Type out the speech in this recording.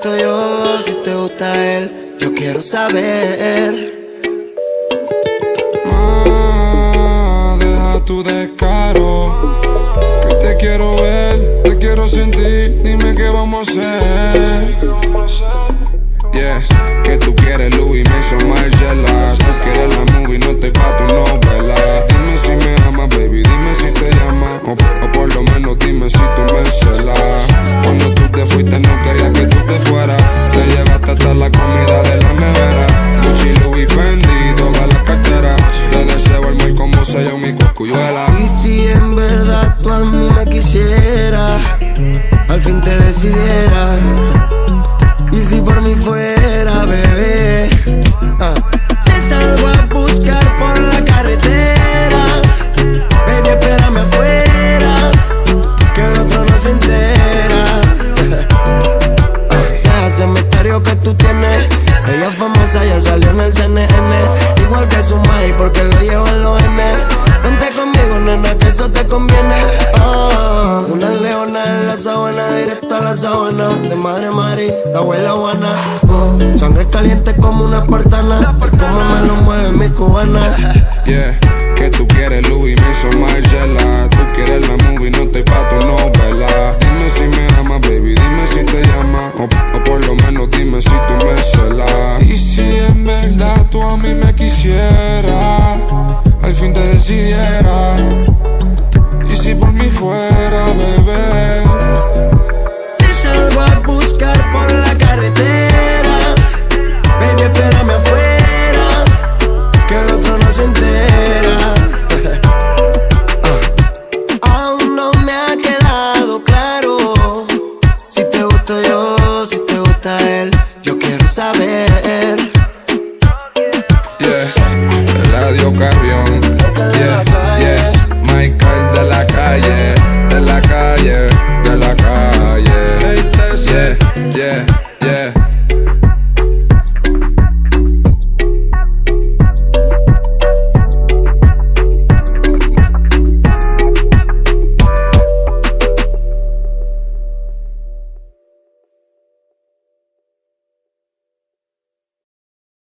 gusto yo, si te gusta él, yo quiero saber. Deja tu descaro, que te quiero ver, te quiero sentir, dime qué vamos a hacer. Yeah, que tú quieres Louis Mason, Margiela. Tú quieres la movie, no estoy pa' tu novela. Dime si me amas, baby, dime si te llamas, o por lo menos dime si tú me celas. Cuando tú te fuiste no quería que tú te fueras, te llevaste hasta la comida de la nevera. Gucci, Louis, Fendi, todas las carteras. Te deseo el mal como sello mi coscuyuela. Y si en verdad tú a mí me quisieras, al fin te decidiera. Y si por mí fuera, bebé, te salgo a buscar por la carretera. Baby, espérame afuera, que el otro no se entera. Deja ese misterio que tú tienes. Ella es famosa, ya salió en el CNN. Igual que su maíz, porque lo llevo en los N. Vente conmigo, nena, que eso te conviene. Una leona en la sabana, directo a la sabana. De madre Mari, la abuela Juana. Sangre caliente como una espartana. Por cómo me lo mueve mi cubana. Yeah, que tú quieres Louis Mason, Margiela. Tú quieres la movie, no estoy pa' tu novela. Dime si me amas, baby, dime si te llamas, o por lo menos dime si tú me celas. Y si en verdad tú a mí me quisieras, al fin te decidiera. Y si por mí fuera, bebé, te salgo a buscar por la